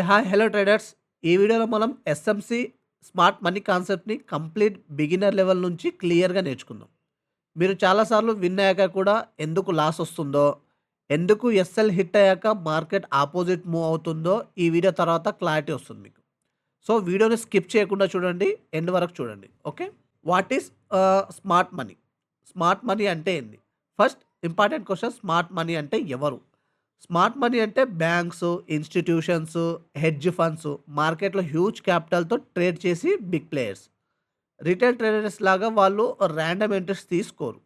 Hi hello traders. ఈ వీడియోలో మనం ఎస్ఎంసి స్మార్ట్ మనీ కాన్సెప్ట్ని కంప్లీట్ బిగినర్ లెవెల్ నుంచి క్లియర్గా నేర్చుకుందాం. మీరు చాలాసార్లు విన్ అయ్యాక కూడా ఎందుకు లాస్ వస్తుందో, ఎందుకు ఎస్ఎల్ హిట్ అయ్యాక మార్కెట్ ఆపోజిట్ మూవ్ అవుతుందో ఈ వీడియో తర్వాత క్లారిటీ వస్తుంది మీకు. సో వీడియోని స్కిప్ చేయకుండా చూడండి, ఎండ్ వరకు చూడండి. Okay. What is smart money? Smart money అంటే ఏంది? First important question, smart money అంటే ఎవరు? స్మార్ట్ మనీ అంటే బ్యాంక్స్, ఇన్‌స్టిట్యూషన్స్, హెడ్జ్ ఫండ్స్, మార్కెట్‌లో హ్యూజ్ క్యాపిటల్‌తో ట్రేడ్ చేసి బిగ్ ప్లేయర్స్. రిటైల్ ట్రేడర్స్ లాగా వాళ్ళు రాండమ్ ఎంట్రీస్ తీసుకోరు.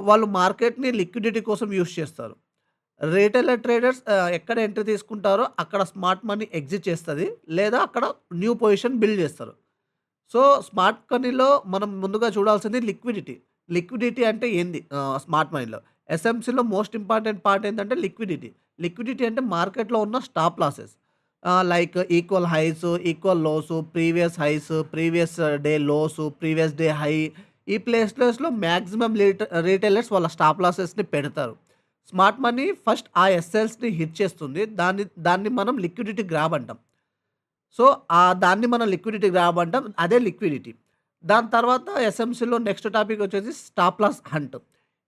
వాళ్ళు మార్కెట్‌ని లిక్విడిటీ కోసం యూజ్ చేస్తారు. రిటైలర్ ట్రేడర్స్ ఎక్కడ ఎంట్రీ తీసుకుంటారో అక్కడ స్మార్ట్ మనీ ఎగ్జిట్ చేస్తది. లేదా అక్కడ న్యూ పొజిషన్ బిల్డ్ చేస్తారు. సో, స్మార్ట్ మనీలో మనం ముందుగా చూడాల్సింది లిక్విడిటీ. లిక్విడిటీ అంటే ఏంది స్మార్ట్ మనీలో? ఎస్ఎంసీలో మోస్ట్ ఇంపార్టెంట్ పార్ట్ ఏంటంటే లిక్విడిటీ. లిక్విడిటీ అంటే మార్కెట్‌లో ఉన్న stop losses. Like equal highs, equal lows, previous highs, previous day lows, previous day high. ఈ ప్లేస్‌లో మాక్సిమం రిటైలర్స్ వాళ్ళ స్టాప్ లాసెస్‌ని పెడతారు. స్మార్ట్ మనీ ఫస్ట్ ఆ ఎస్ఎల్స్‌ని హిట్ చేస్తుంది. దాన్ని దాన్ని మనం లిక్విడిటీ గ్రాబ్ అంటాం. సో, దాన్ని మనం లిక్విడిటీ గ్రాబ్ అంటాం. అదే లిక్విడిటీ. దాని తర్వాత ఎస్ఎంసీలో నెక్స్ట్ టాపిక్ వచ్చేసి స్టాప్ లాస్ హంట్.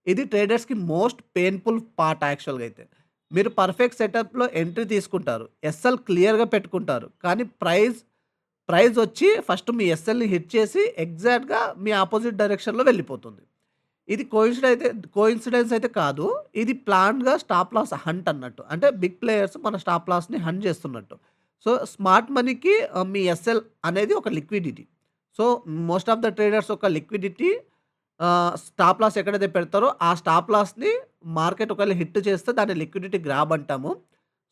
ఇది ట్రేడర్స్‌కి మోస్ట్ పెయిన్‌ఫుల్ పార్ట్ యాక్చువల్‌గా అయితే. మీరు పర్ఫెక్ట్ సెటప్‌లో ఎంట్రీ తీసుకుంటారు. ఎస్ఎల్ క్లియర్‌గా పెట్టుకుంటారు. కానీ ప్రైస్ వచ్చి ఫస్ట్ మీ ఎస్ఎల్‌ని హిట్ చేసి ఎగ్జాక్ట్‌గా మీ అపోజిట్ డైరెక్షన్‌లో వెళ్ళిపోతుంది. ఇది కోయిన్సిడెన్స్ అయితే కాదు. ఇది ప్లాన్డ్‌గా స్టాప్ లాస్ హంట్ అన్నట్టు. అంటే బిగ్ ప్లేయర్స్ మన స్టాప్ లాస్‌ని హంట్ చేస్తున్నట్టు. సో, స్మార్ట్ మనీకి మీ ఎస్ఎల్ అనేది ఒక liquidity. So, most of the traders ఒక లిక్విడిటీ స్టాప్ లాస్ ఎక్కడైతే పెడతారో ఆ స్టాప్ లాస్‌ని మార్కెట్ ఒకవేళ హిట్ చేస్తే దాన్ని లిక్విడిటీ గ్రాబ్ అంటాము.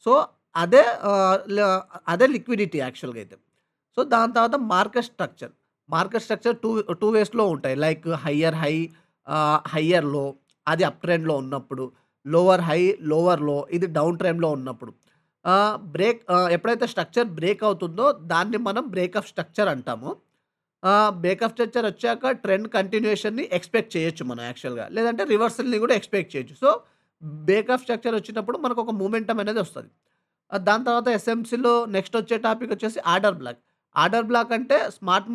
సో, అదే అదే లిక్విడిటీ యాక్చువల్‌గా అయితే. సో, దాని తర్వాత market structure. Market structure two వేస్‌లో ఉంటాయి. లైక్ హయ్యర్ లో, అది అప్ ట్రెండ్‌లో ఉన్నప్పుడు. లోవర్ హై, లోవర్ లో, ఇది డౌన్ ట్రెండ్‌లో ఉన్నప్పుడు. ఎప్పుడైతే స్ట్రక్చర్ బ్రేక్ అవుతుందో దాన్ని మనం బ్రేక్ ఆఫ్ స్ట్రక్చర్ అంటాము. బ్రేక్ ఆఫ్ స్ట్రక్చర్ వచ్చాక ట్రెండ్ కంటిన్యూయేషన్‌ని ఎక్స్‌పెక్ట్ చేయొచ్చు మనం యాక్చువల్‌గా. లేదంటే రివర్సల్‌ని కూడా ఎక్స్‌పెక్ట్ చేయొచ్చు. సో, బ్రేక్ ఆఫ్ స్ట్రక్చర్ వచ్చినప్పుడు మనకు ఒక మూమెంటమ్ అనేది వస్తది. దాని తర్వాత ఎస్ఎంసీలో నెక్స్ట్ వచ్చే టాపిక్ వచ్చేసి ఆర్డర్ బ్లాక్. ఆర్డర్ బ్లాక్ అంటే smart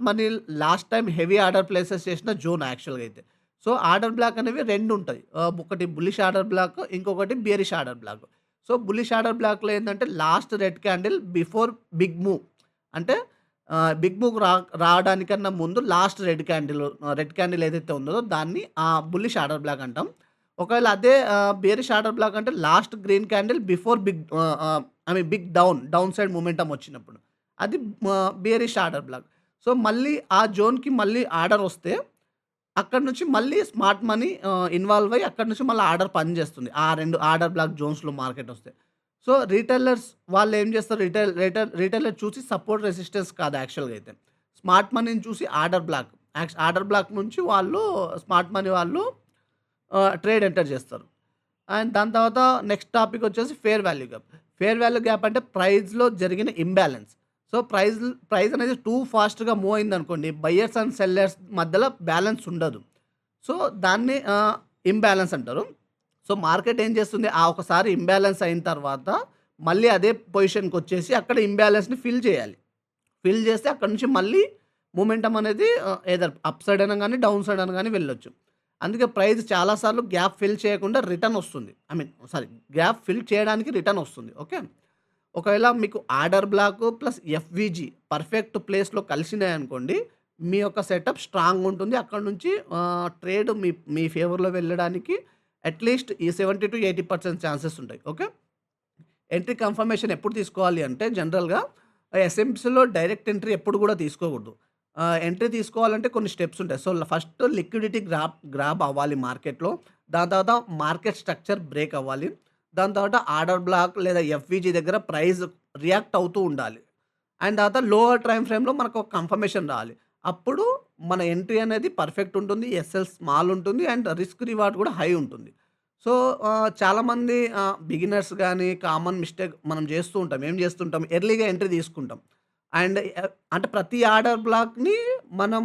money last time heavy order places చేసిన జోన్ యాక్చువల్‌గా అయితే. సో, ఆర్డర్ బ్లాక్ అనేవి 2 ఉంటాయి. ఒకటి బుల్లిష్ ఆర్డర్ బ్లాక్, ఇంకొకటి bearish order block. So, bullish order బ్లాక్‌లో ఏందంటే last red candle before big move. అంటే బిగ్ మూవ్ రావడానికన్నా ముందు లాస్ట్ రెడ్ క్యాండిల్ ఏదైతే ఉందో దాన్ని బుల్లిష్ ఆర్డర్ బ్లాక్ అంటాం. ఒకవేళ అదే బేరిష్ ఆర్డర్ బ్లాక్ అంటే last green candle before big downside momentum వచ్చినప్పుడు. అది బేరిష్ ఆర్డర్ బ్లాక్. సో, మళ్ళీ ఆ జోన్‌కి మళ్ళీ ఆర్డర్ వస్తే అక్కడి నుంచి మళ్ళీ స్మార్ట్ మనీ ఇన్వాల్వ్ అయ్యి అక్కడి నుంచి మళ్ళీ ఆర్డర్ పనిచేస్తుంది. ఆ 2 ఆర్డర్ బ్లాక్ జోన్స్‌లో మార్కెట్ వస్తే. సో, రీటైలర్స్ వాళ్ళేం చేస్తారు, రిటైలర్ చూసి సపోర్ట్ రెసిస్టెన్స్ కాదు యాక్చువల్‌గా అయితే. స్మార్ట్ మనీని చూసి ఆర్డర్ బ్లాక్ నుంచి వాళ్ళు స్మార్ట్ మనీ వాళ్ళు ట్రేడ్ ఎంటర్ చేస్తారు. అండ్ దాని తర్వాత నెక్స్ట్ టాపిక్ వచ్చేసి fair value gap. Fair value gap అంటే ప్రైస్‌లో జరిగిన ఇంబాలెన్స్. సో, ప్రైస్ అనేది టూ ఫాస్ట్‌గా మూవ్ అయిందనుకోండి, బయర్స్ అండ్ సెల్లర్స్ మధ్యలో బ్యాలెన్స్ ఉండదు. సో, దాన్ని ఇంబాలెన్స్ అంటారు. సో, మార్కెట్ ఏం చేస్తుంది, ఒకసారి ఇంబాలెన్స్ అయిన తర్వాత మళ్ళీ అదే పొజిషన్‌కొచ్చేసి అక్కడ ఇంబాలెన్స్‌ని ఫిల్ చేయాలి. ఫిల్ చేస్తే అక్కడి నుంచి మళ్ళీ మొమెంటమ్ అనేది ఎయిదర్ అప్ సైడ్ అయినా గాని, డౌన్ సైడ్ అయినా గాని వెళ్ళొచ్చు. అందుకే ప్రైస్ చాలా సార్లు గ్యాప్ ఫిల్ చేయకుండా రిటర్న్ వస్తుంది. గ్యాప్ ఫిల్ చేయడానికి రిటర్న్ వస్తుంది. ఓకే. ఒకవేళ మీకు ఆర్డర్ బ్లాక్ ప్లస్ ఎఫ్‌విజీ పర్ఫెక్ట్ ప్లేస్‌లో కలిసినాయనుకోండి, మీ యొక్క సెటప్ స్ట్రాంగ్ ఉంటుంది. అక్కడి నుంచి ట్రేడ్ మీ మీ ఫేవర్‌లో వెళ్ళడానికి అట్‌లీస్ట్ ఈ 70-80% ఛాన్సెస్ ఉంటాయి. ఓకే. ఎంట్రీ కన్ఫర్మేషన్ ఎప్పుడు తీసుకోవాలి అంటే జనరల్‌గా ఎస్ఎంసీలో డైరెక్ట్ ఎంట్రీ ఎప్పుడు కూడా తీసుకోకూడదు. ఎంట్రీ తీసుకోవాలంటే కొన్ని స్టెప్స్ ఉంటాయి. సో, ఫస్ట్ లిక్విడిటీ గ్రాబ్ అవ్వాలి మార్కెట్‌లో. దాని తర్వాత మార్కెట్ స్ట్రక్చర్ బ్రేక్ అవ్వాలి. దాని తర్వాత ఆర్డర్ బ్లాక్ లేదా ఎఫ్‌విజీ దగ్గర ప్రైస్ రియాక్ట్ అవుతూ ఉండాలి. అండ్ తర్వాత లోవర్ టైమ్ ఫ్రేమ్‌లో మనకు ఒక కన్ఫర్మేషన్ రావాలి. అప్పుడు మన ఎంట్రీ అనేది పర్ఫెక్ట్ ఉంటుంది. ఎస్ఎల్ స్మాల్ ఉంటుంది. అండ్ రిస్క్ రివార్డ్ కూడా హై ఉంటుంది. సో, చాలామంది బిగినర్స్ గాని కామన్ మిస్టేక్ మనం చేస్తూ ఉంటాం. ఏం చేస్తుంటాం, ఎర్లీగా ఎంట్రీ తీసుకుంటాం. అండ్ అంటే ప్రతి ఆర్డర్ బ్లాక్‌ని మనం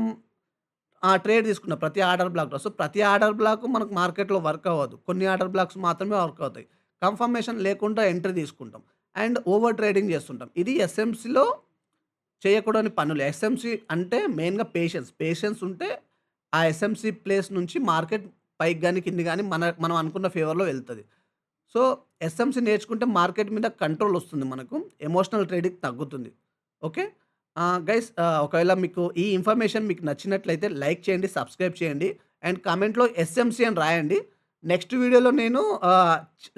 ట్రేడ్ తీసుకుంటాం. ప్రతి ఆర్డర్ బ్లాక్‌లో. సో, ప్రతి ఆర్డర్ బ్లాక్ మనకు మార్కెట్‌లో వర్క్ అవ్వదు. కొన్ని ఆర్డర్ బ్లాక్స్ మాత్రమే వర్క్ అవుతాయి. కన్ఫర్మేషన్ లేకుండా ఎంట్రీ తీసుకుంటాం. అండ్ ఓవర్ ట్రేడింగ్ చేస్తుంటాం. ఇది ఎస్ఎంసీలో చేయకూడని పనులు. ఎస్ఎంసీ అంటే మెయిన్‌గా పేషెన్స్. పేషెన్స్ ఉంటే ఆ ఎస్ఎంసీ ప్లేస్ నుంచి మార్కెట్ పైకి గాని, కిందకి గాని మనం అనుకున్న ఫేవర్‌లో వెళ్తది. సో, ఎస్ఎంసీ నేర్చుకుంటే మార్కెట్ మీద కంట్రోల్ ఒస్తుంది మనకు. ఎమోషనల్ ట్రేడింగ్ తగ్గుతుంది. ఓకే. గైస్, ఒకవేళ మీకు ఈ ఇన్ఫర్మేషన్ మీకు నచ్చినట్లయితే లైక్ చేయండి, సబ్స్క్రైబ్ చేయండి అండ్ కామెంట్‌లో ఎస్ఎంసీ అని రాయండి. నెక్స్ట్ వీడియోలో నేను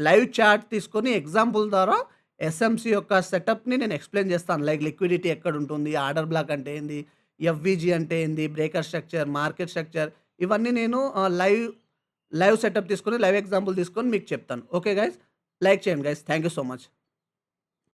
లైవ్ చాట్ తీసుకొని ఎగ్జాంపుల్ ద్వారా ఎస్ఎంసీ యొక్క సెటప్‌ని నేను ఎక్స్‌ప్లెయిన్ చేస్తాను. లైక్ లిక్విడిటీ ఎక్కడుంటుంది, ఆర్డర్ బ్లాక్ అంటే ఏంది, ఎఫ్‌విజీ అంటే ఏంది, బ్రేకర్ స్ట్రక్చర్, మార్కెట్ స్ట్రక్చర్ ఇవన్నీ నేను లైవ్ సెటప్ తీసుకొని, లైవ్ ఎగ్జాంపుల్ తీసుకొని మీకు చెప్తాను. ఓకే గైస్, లైక్ చేయండి guys. Thank you so much.